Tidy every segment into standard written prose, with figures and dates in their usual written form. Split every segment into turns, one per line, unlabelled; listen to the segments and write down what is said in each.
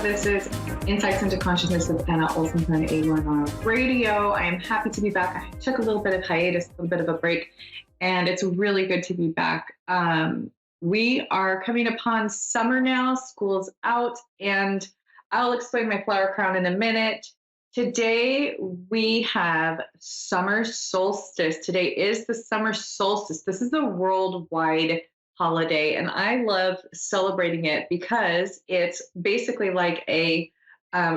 This is Insights into Consciousness with Anna Olsen on A1R Radio. I am happy to be back. I took a little bit of hiatus, a little bit of a break, and it's really good to be back. We are coming upon summer now, school's out, and I'll explain my flower crown in a minute. Today we have summer solstice. Today is the summer solstice. This is a worldwide holiday, and I love celebrating it because it's basically like a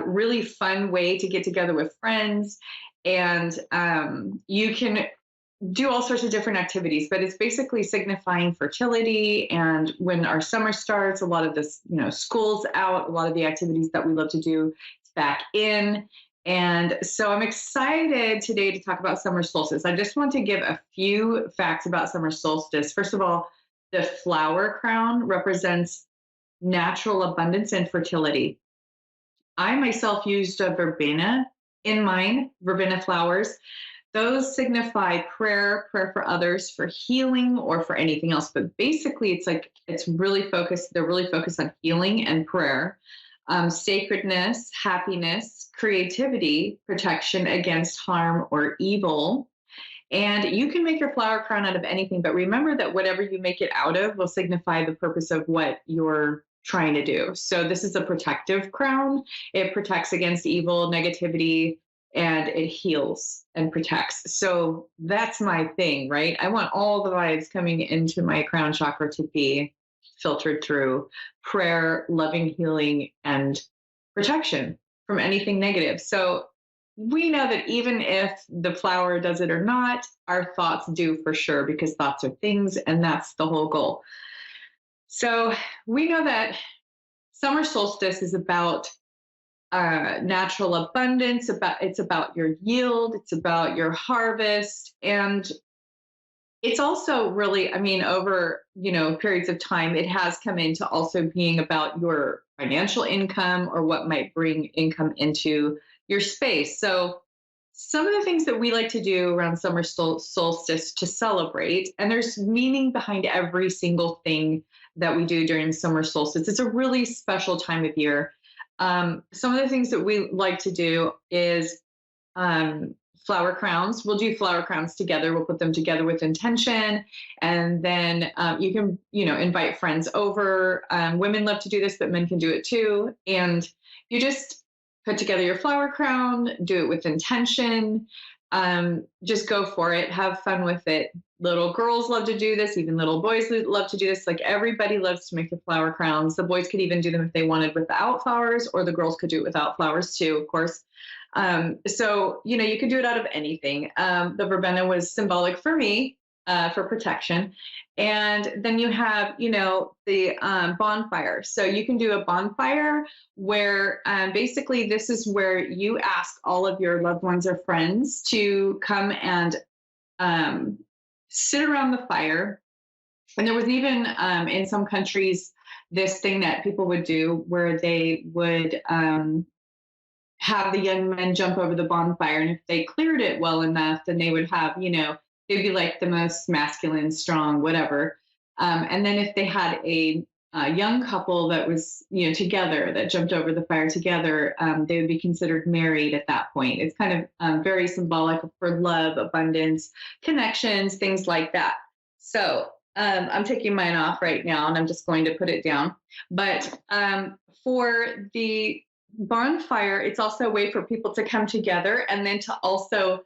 really fun way to get together with friends, and you can do all sorts of different activities, but it's basically signifying fertility. And when our summer starts, a lot of this, school's out, a lot of the activities that we love to do is back in. And so I'm excited today to talk about summer solstice. I just want to give a few facts about summer solstice. First of all, the flower crown represents natural abundance and fertility. I myself used a verbena in mine, verbena flowers. Those signify prayer for others, for healing, or for anything else. But basically, they're really focused on healing and prayer, sacredness, happiness, creativity, protection against harm or evil. And you can make your flower crown out of anything, but remember that whatever you make it out of will signify the purpose of what you're trying to do. So this is a protective crown. It protects against evil, negativity, and it heals and protects. So that's my thing, right? I want all the vibes coming into my crown chakra to be filtered through prayer, loving, healing, and protection from anything negative. So we know that even if the flower does it or not, our thoughts do for sure, because thoughts are things, and that's the whole goal. So we know that summer solstice is about natural abundance, it's about your yield, it's about your harvest, and it's also really, over periods of time, it has come into also being about your financial income or what might bring income into your space. So some of the things that we like to do around summer solstice to celebrate, and there's meaning behind every single thing that we do during summer solstice. It's a really special time of year. Some of the things that we like to do is flower crowns. We'll do flower crowns together. We'll put them together with intention. And then you can, invite friends over. Women love to do this, but men can do it too. And you just put together your flower crown, do it with intention. Just go for it. Have fun with it. Little girls love to do this. Even little boys love to do this. Like, everybody loves to make the flower crowns. The boys could even do them if they wanted without flowers, or the girls could do it without flowers too, of course. So, you can do it out of anything. The verbena was symbolic for me, for protection. And then you have, the bonfire. So you can do a bonfire where basically this is where you ask all of your loved ones or friends to come and sit around the fire. And there was even in some countries this thing that people would do where they would have the young men jump over the bonfire. And if they cleared it well enough, then they would have, they'd be like the most masculine, strong, whatever. And then if they had a young couple that was, together, that jumped over the fire together, they would be considered married at that point. It's kind of very symbolic for love, abundance, connections, things like that. So I'm taking mine off right now, and I'm just going to put it down. But for the bonfire, it's also a way for people to come together, and then to also,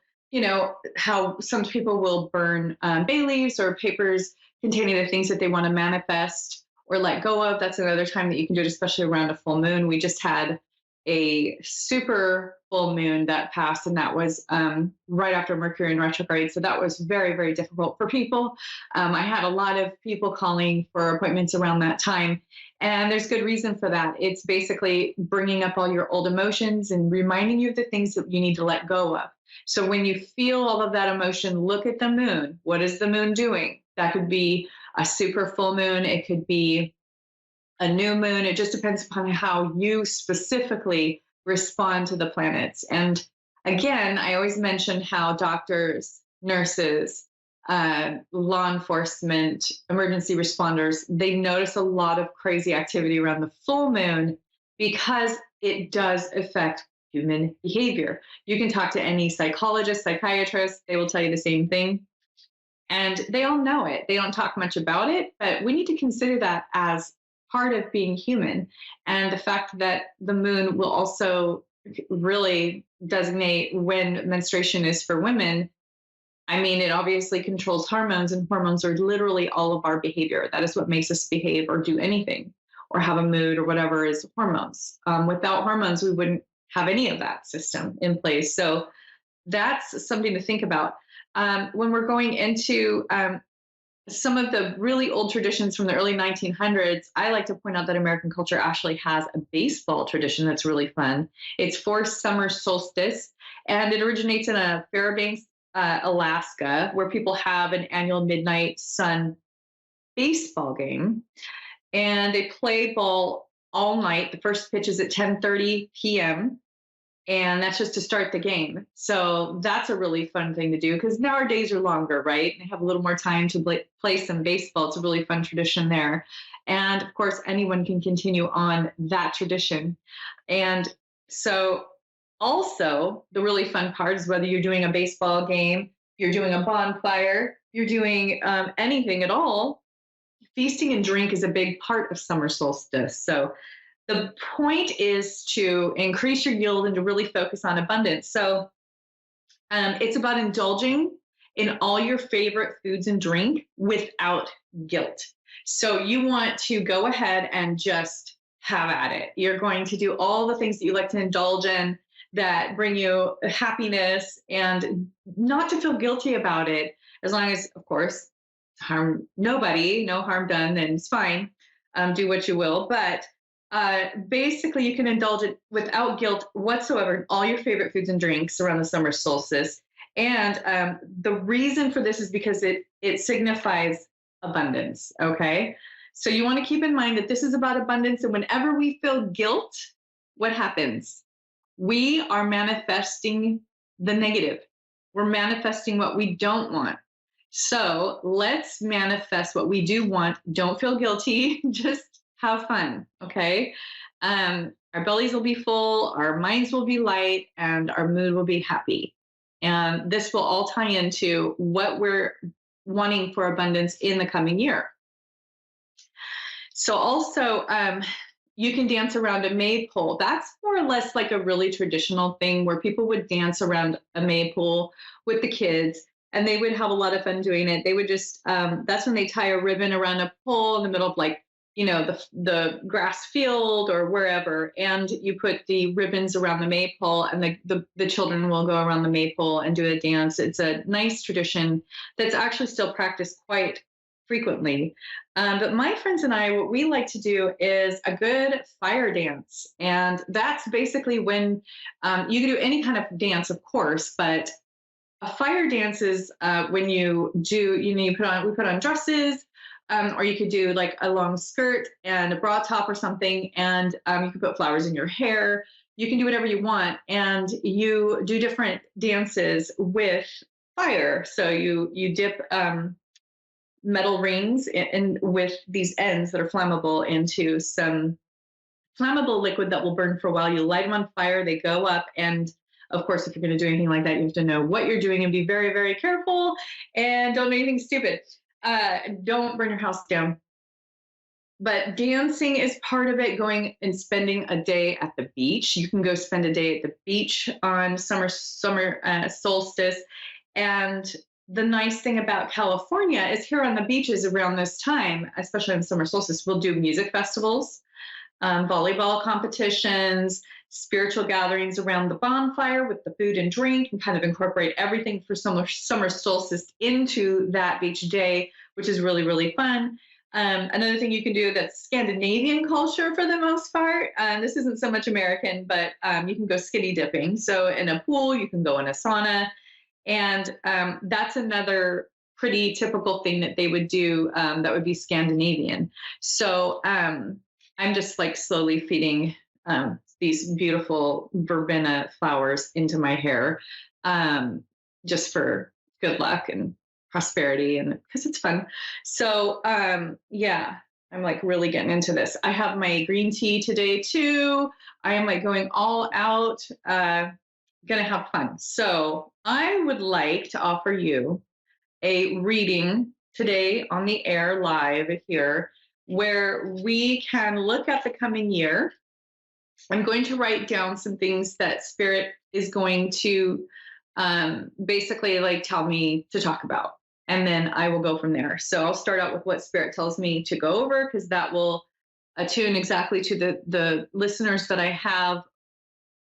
how some people will burn bay leaves or papers containing the things that they want to manifest or let go of. That's another time that you can do it, especially around a full moon. We just had a super full moon that passed, and that was right after Mercury in retrograde. So that was very, very difficult for people. I had a lot of people calling for appointments around that time, and there's good reason for that. It's basically bringing up all your old emotions and reminding you of the things that you need to let go of. So when you feel all of that emotion, look at the moon. What is the moon doing? That could be a super full moon. It could be a new moon. It just depends upon how you specifically respond to the planets. And again, I always mention how doctors, nurses, law enforcement, emergency responders, they notice a lot of crazy activity around the full moon because it does affect human behavior. You can talk to any psychologist, psychiatrist, they will tell you the same thing. And they all know it. They don't talk much about it, but we need to consider that as part of being human. And the fact that the moon will also really designate when menstruation is for women. I mean, it obviously controls hormones, and hormones are literally all of our behavior. That is what makes us behave or do anything or have a mood or whatever is hormones. Without hormones, we wouldn't have any of that system in place. So that's something to think about. When we're going into some of the really old traditions from the early 1900s, I like to point out that American culture actually has a baseball tradition that's really fun. It's for summer solstice, and it originates in Fairbanks, Alaska, where people have an annual midnight sun baseball game, and they play ball all night. The first pitch is at 10:30 p.m. And that's just to start the game. So that's a really fun thing to do because now our days are longer, right? And have a little more time to play some baseball. It's a really fun tradition there. And of course, anyone can continue on that tradition. And so, also, the really fun part is whether you're doing a baseball game, you're doing a bonfire, you're doing anything at all, feasting and drink is a big part of summer solstice. So, the point is to increase your yield and to really focus on abundance. So it's about indulging in all your favorite foods and drink without guilt. So you want to go ahead and just have at it. You're going to do all the things that you like to indulge in that bring you happiness and not to feel guilty about it, as long as, of course, harm nobody, no harm done, then it's fine. Do what you will. But basically, you can indulge it without guilt whatsoever in all your favorite foods and drinks around the summer solstice. And the reason for this is because it signifies abundance. Okay, so you want to keep in mind that this is about abundance, and whenever we feel guilt, what happens? We are manifesting the negative. We're manifesting what we don't want. So let's manifest what we do want. Don't feel guilty. Just have fun. Okay. Our bellies will be full, our minds will be light, and our mood will be happy. And this will all tie into what we're wanting for abundance in the coming year. So, also, you can dance around a maypole. That's more or less like a really traditional thing where people would dance around a maypole with the kids, and they would have a lot of fun doing it. They would just, that's when they tie a ribbon around a pole in the middle of, like, the grass field or wherever, and you put the ribbons around the maypole, and the children will go around the maypole and do a dance. It's a nice tradition that's actually still practiced quite frequently. But my friends and I, what we like to do is a good fire dance. And that's basically when you can do any kind of dance, of course, but a fire dance is when you do, we put on dresses, or you could do like a long skirt and a bra top or something, and you can put flowers in your hair. You can do whatever you want, and you do different dances with fire. So you dip metal rings in with these ends that are flammable into some flammable liquid that will burn for a while. You light them on fire, they go up, and of course, if you're going to do anything like that, you have to know what you're doing and be very, very careful, and don't do anything stupid. Don't burn your house down. But dancing is part of it. Going and spending a day at the beach. You can go spend a day at the beach on summer solstice. And the nice thing about California is here on the beaches around this time, especially on summer solstice, we'll do music festivals, volleyball competitions, spiritual gatherings around the bonfire with the food and drink, and kind of incorporate everything for summer solstice into that beach day, which is really, really fun. Another thing you can do that's Scandinavian culture for the most part, this isn't so much American, but you can go skinny dipping. So in a pool, you can go in a sauna. And that's another pretty typical thing that they would do, that would be Scandinavian. So I'm just like slowly feeding these beautiful verbena flowers into my hair, just for good luck and prosperity, and because it's fun. So yeah, I'm like really getting into this. I have my green tea today too. I am like going all out, gonna have fun. So I would like to offer you a reading today on the air live here where we can look at the coming year. I'm going to write down some things that Spirit is going to basically like tell me to talk about. And then I will go from there. So I'll start out with what Spirit tells me to go over because that will attune exactly to the listeners that I have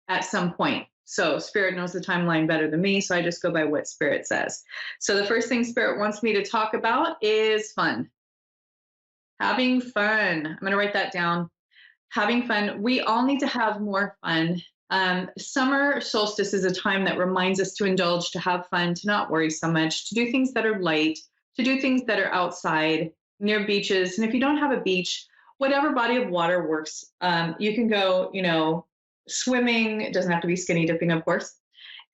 at some point. So Spirit knows the timeline better than me. So I just go by what Spirit says. So the first thing Spirit wants me to talk about is fun. Having fun. I'm going to write that down. Having fun. We all need to have more fun. Summer solstice is a time that reminds us to indulge, to have fun, to not worry so much, to do things that are light, to do things that are outside, near beaches. And if you don't have a beach, whatever body of water works, you can go, swimming. It doesn't have to be skinny dipping, of course.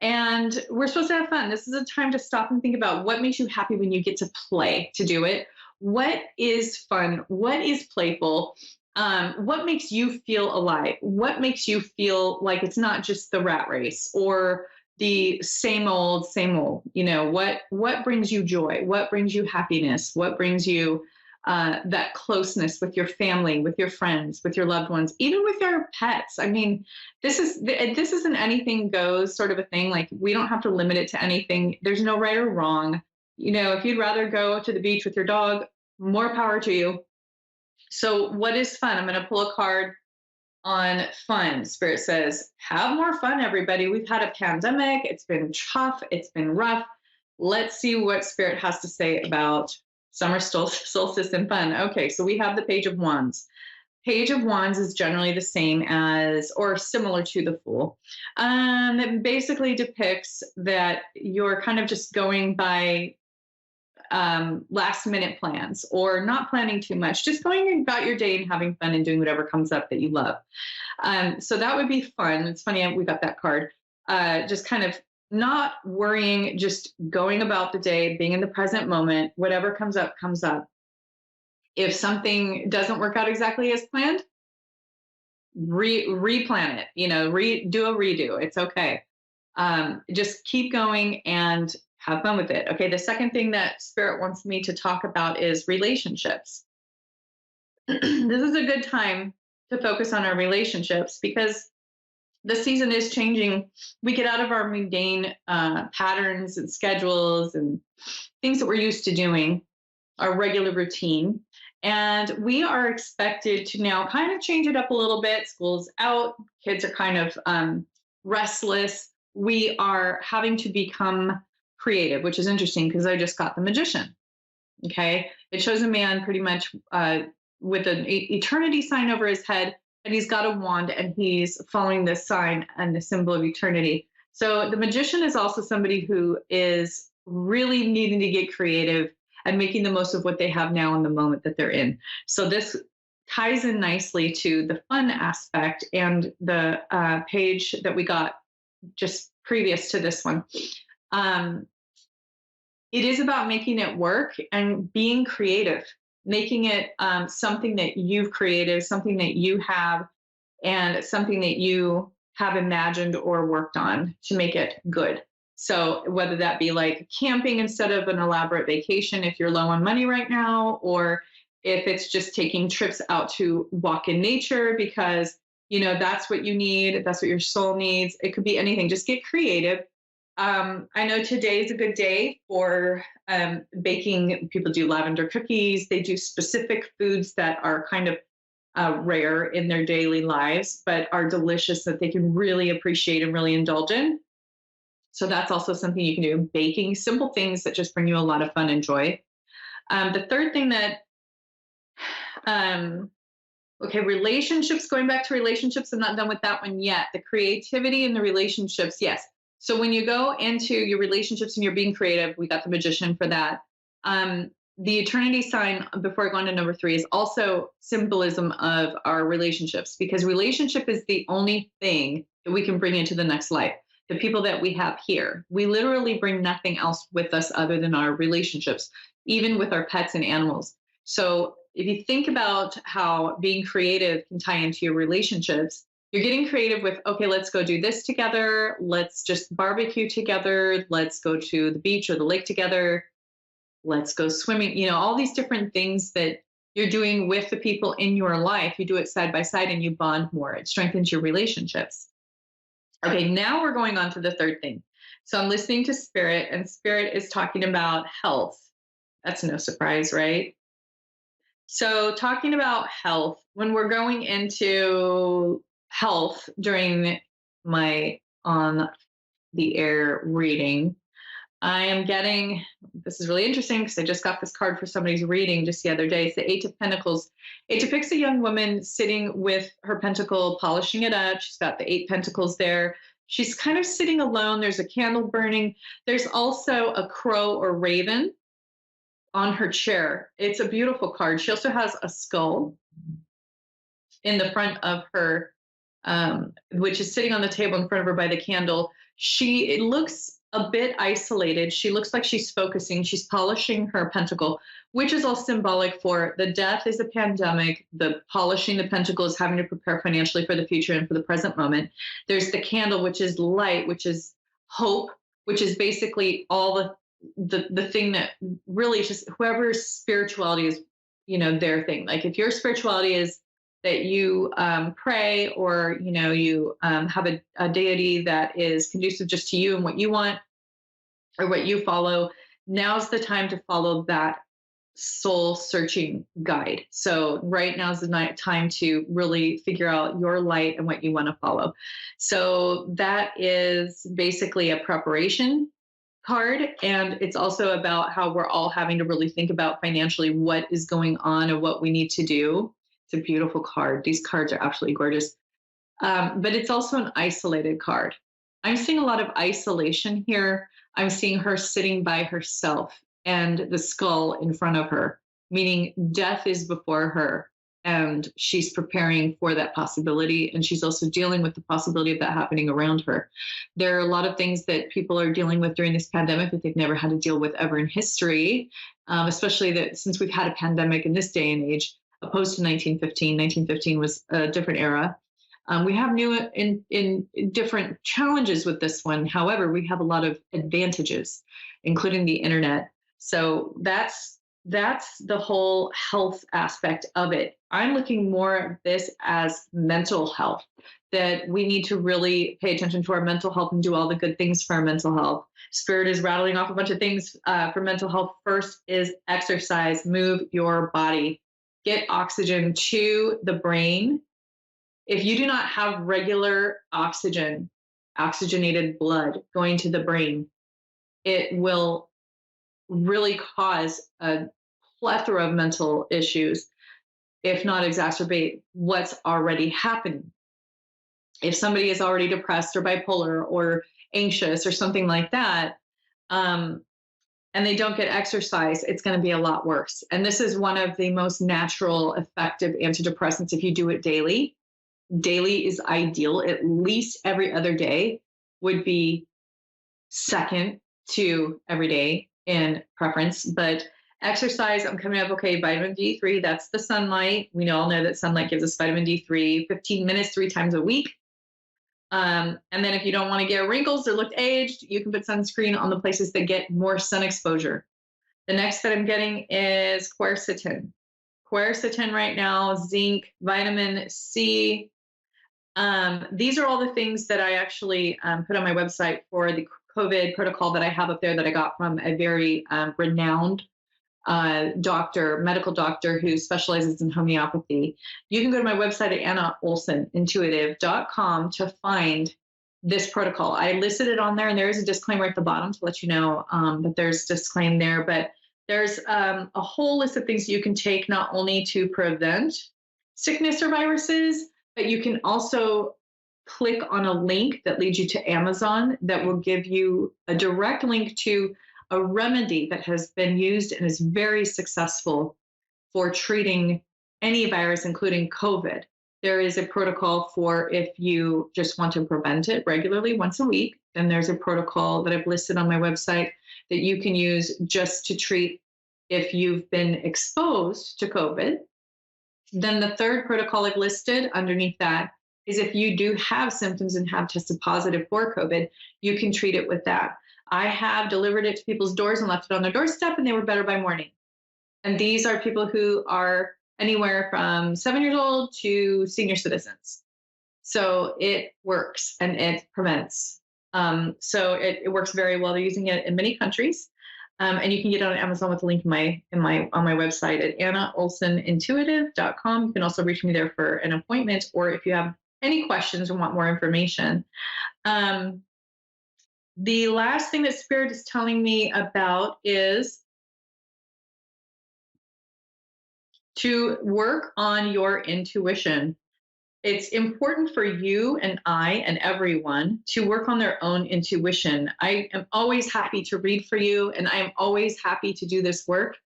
And we're supposed to have fun. This is a time to stop and think about what makes you happy when you get to play, to do it. What is fun? What is playful? What makes you feel alive? What makes you feel like it's not just the rat race or the same old, same old? What brings you joy? What brings you happiness? What brings you that closeness with your family, with your friends, with your loved ones, even with your pets? I mean, this isn't anything goes sort of a thing. Like we don't have to limit it to anything. There's no right or wrong. If you'd rather go to the beach with your dog, more power to you. So what is fun? I'm going to pull a card on fun. Spirit says, have more fun, everybody. We've had a pandemic. It's been tough. It's been rough. Let's see what Spirit has to say about summer solstice and fun. Okay, so we have the Page of Wands. Page of Wands is generally the same as or similar to the Fool. It basically depicts that you're kind of just going by last minute plans or not planning too much, just going about your day and having fun and doing whatever comes up that you love. So that would be fun. It's funny, we got that card. Just kind of not worrying, just going about the day, being in the present moment, whatever comes up, comes up. If something doesn't work out exactly as planned, replan it, do a redo. It's okay. Just keep going and have fun with it. Okay, the second thing that Spirit wants me to talk about is relationships. This is a good time to focus on our relationships because the season is changing. We get out of our mundane patterns and schedules and things that we're used to doing, our regular routine. And we are expected to now kind of change it up a little bit. School's out, kids are kind of restless. We are having to become creative, which is interesting because I just got the Magician. Okay. It shows a man pretty much with an eternity sign over his head, and he's got a wand and he's following this sign and the symbol of eternity. So the Magician is also somebody who is really needing to get creative and making the most of what they have now in the moment that they're in. So this ties in nicely to the fun aspect and the page that we got just previous to this one. It is about making it work and being creative, making it something that you've created, something that you have, and something that you have imagined or worked on to make it good. So whether that be like camping instead of an elaborate vacation if you're low on money right now, or if it's just taking trips out to walk in nature because that's what you need, that's what your soul needs. It could be anything. Just get creative. I know today is a good day for baking. People do lavender cookies. They do specific foods that are kind of rare in their daily lives, but are delicious that they can really appreciate and really indulge in. So that's also something you can do. Baking simple things that just bring you a lot of fun and joy. The third thing that, relationships, going back to relationships, I'm not done with that one yet. The creativity in the relationships, yes. So when you go into your relationships and you're being creative, we got the Magician for that. The eternity sign, before I go on to number 3, is also symbolism of our relationships, because relationship is the only thing that we can bring into the next life. The people that we have here, we literally bring nothing else with us other than our relationships, even with our pets and animals. So if you think about how being creative can tie into your relationships, you're getting creative with, okay, let's go do this together. Let's just barbecue together. Let's go to the beach or the lake together. Let's go swimming. All these different things that you're doing with the people in your life. You do it side by side and you bond more. It strengthens your relationships. Okay, now we're going on to the third thing. So I'm listening to Spirit, and Spirit is talking about health. That's no surprise, right? So, talking about health, when we're going into health during my on the air reading, I am getting, this is really interesting because I just got this card for somebody's reading just the other day. It's the Eight of Pentacles. It depicts a young woman sitting with her pentacle, polishing it up. She's got the eight pentacles there. She's kind of sitting alone. There's a candle burning. There's also a crow or raven on her chair. It's a beautiful card. She also has a skull in the front of her, which is sitting on the table in front of her by the candle. It looks a bit isolated. She looks like she's focusing. She's polishing her pentacle, which is all symbolic for the death is a pandemic. The polishing the pentacle is having to prepare financially for the future and for the present moment. There's the candle, which is light, which is hope, which is basically all the thing that really just whoever's spirituality is, their thing. Like if your spirituality is that you pray, or you have a deity that is conducive just to you and what you want or what you follow, now's the time to follow that soul searching guide. So right now is the time to really figure out your light and what you want to follow. So that is basically a preparation card, and it's also about how we're all having to really think about financially what is going on and what we need to do. It's a beautiful card. These cards are absolutely gorgeous. But it's also an isolated card. I'm seeing a lot of isolation here. I'm seeing her sitting by herself and the skull in front of her, meaning death is before her. And she's preparing for that possibility. And she's also dealing with the possibility of that happening around her. There are a lot of things that people are dealing with during this pandemic that they've never had to deal with ever in history, especially that since we've had a pandemic in this day and age, opposed to 1915. 1915 was a different era. We have new in different challenges with this one. However, we have a lot of advantages, including the internet. So that's the whole health aspect of it. I'm looking more at this as mental health, that we need to really pay attention to our mental health and do all the good things for our mental health. Spirit is rattling off a bunch of things for mental health. First is exercise, move your body, get oxygen to the brain. If you do not have regular oxygen, oxygenated blood going to the brain, it will really cause a plethora of mental issues, if not exacerbate what's already happening. If somebody is already depressed or bipolar or anxious or something like that, and they don't get exercise, it's going to be a lot worse. And this is one of the most natural, effective antidepressants if you do it daily. Daily is ideal. At least every other day would be second to every day in preference. But exercise, I'm coming up, okay, vitamin D3, that's the sunlight. We all know that sunlight gives us vitamin D3, 15 minutes, 3 times a week. And then if you don't want to get wrinkles or look aged, you can put sunscreen on the places that get more sun exposure. The next that I'm getting is quercetin. Quercetin right now, zinc, vitamin C. These are all the things that I actually put on my website for the COVID protocol that I have up there that I got from a very renowned medical doctor who specializes in homeopathy. You can go to my website at AnnaOlsenIntuitive.com to find this protocol. I listed it on there, and there is a disclaimer at the bottom to let you know that there's disclaimer there, but there's a whole list of things you can take not only to prevent sickness or viruses, but you can also click on a link that leads you to Amazon that will give you a direct link to a remedy that has been used and is very successful for treating any virus, including COVID. There is a protocol for if you just want to prevent it regularly once a week. Then there's a protocol that I've listed on my website that you can use just to treat if you've been exposed to COVID. Then the third protocol I've listed underneath that is if you do have symptoms and have tested positive for COVID, you can treat it with that. I have delivered it to people's doors and left it on their doorstep, and they were better by morning. And these are people who are anywhere from 7 years old to senior citizens. So it works and it prevents. So it works very well. They're using it in many countries. And you can get it on Amazon with a link on my website at annaolsenintuitive.com. You can also reach me there for an appointment, or if you have any questions or want more information. The last thing that Spirit is telling me about is to work on your intuition. It's important for you and I and everyone to work on their own intuition. I am always happy to read for you, and I am always happy to do this work.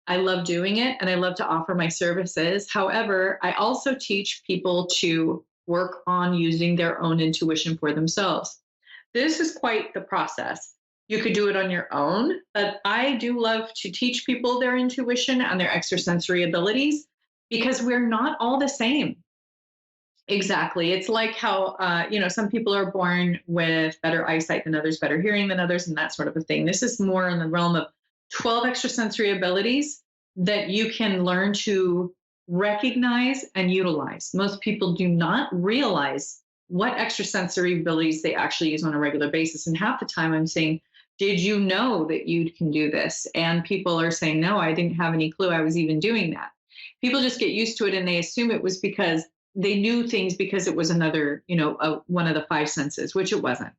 I love doing it, and I love to offer my services. However, I also teach people to work on using their own intuition for themselves. This is quite the process. You could do it on your own, but I do love to teach people their intuition and their extrasensory abilities, because we're not all the same. Exactly. It's like how, some people are born with better eyesight than others, better hearing than others, and that sort of a thing. This is more in the realm of 12 extrasensory abilities that you can learn to recognize and utilize. Most people do not realize what extrasensory abilities they actually use on a regular basis. And half the time I'm saying, did you know that you can do this? And people are saying, no, I didn't have any clue I was even doing that. People just get used to it, and they assume it was because they knew things because it was another, one of the five senses, which it wasn't.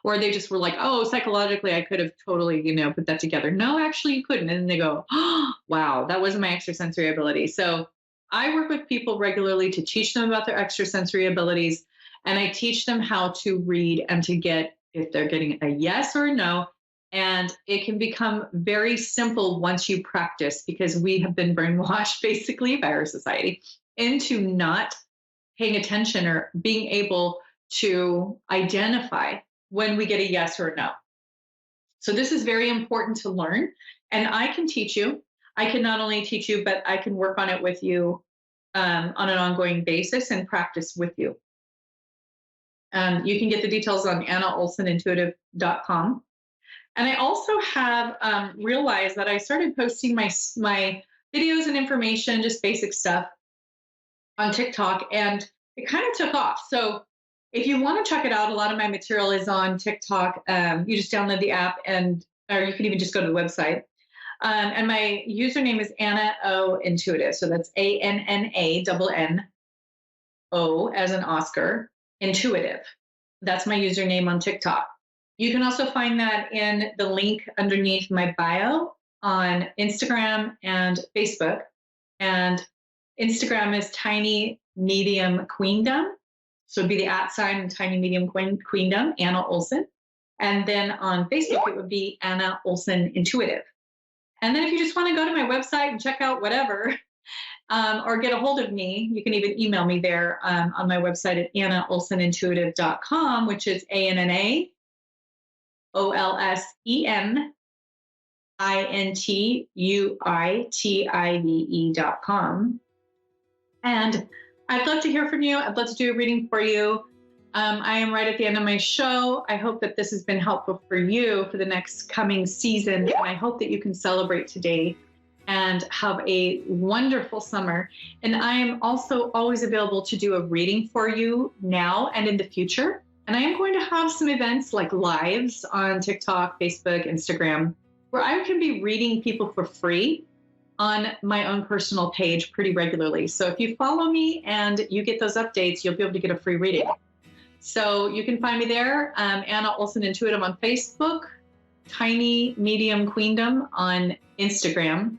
Or they just were like, oh, psychologically, I could have totally, put that together. No, actually, you couldn't. And then they go, oh, wow, that wasn't my extrasensory ability. So I work with people regularly to teach them about their extrasensory abilities. And I teach them how to read and to get, if they're getting a yes or a no. And it can become very simple once you practice, because we have been brainwashed basically by our society into not paying attention or being able to identify when we get a yes or a no. So this is very important to learn. And I can teach you. I can not only teach you, but I can work on it with you on an ongoing basis and practice with you. You can get the details on annaolsenintuitive.com. And I also have realized that I started posting my videos and information, just basic stuff, on TikTok, and it kind of took off. So if you want to check it out, a lot of my material is on TikTok. You just download the app, or you can even just go to the website. And my username is Anna O Intuitive. So that's ANNA_NO as in Oscar, Intuitive. That's my username on TikTok. You can also find that in the link underneath my bio on Instagram and Facebook. And Instagram is Tiny Medium Queendom. So it'd be the @ Tiny Medium Queendom, Anna Olsen. And then on Facebook, it would be Anna Olsen Intuitive. And then if you just want to go to my website and check out whatever, or get a hold of me, you can even email me there on my website at annaolsenintuitive.com, which is ANNAOLSENINTUITIVE.com. And I'd love to hear from you. I'd love to do a reading for you. I am right at the end of my show. I hope that this has been helpful for you for the next coming season. And I hope that you can celebrate today and have a wonderful summer. And I am also always available to do a reading for you now and in the future. And I am going to have some events like lives on TikTok, Facebook, Instagram, where I can be reading people for free on my own personal page pretty regularly. So if you follow me and you get those updates, you'll be able to get a free reading. So you can find me there, Anna Olsen Intuitive on Facebook, Tiny Medium Queendom on Instagram,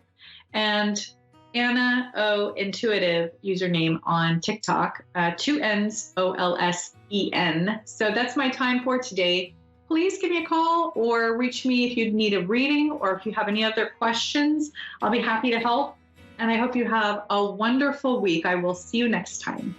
and Anna O Intuitive username on TikTok, 2 N's OLSEN. So that's my time for today. Please give me a call or reach me if you need a reading or if you have any other questions. I'll be happy to help. And I hope you have a wonderful week. I will see you next time.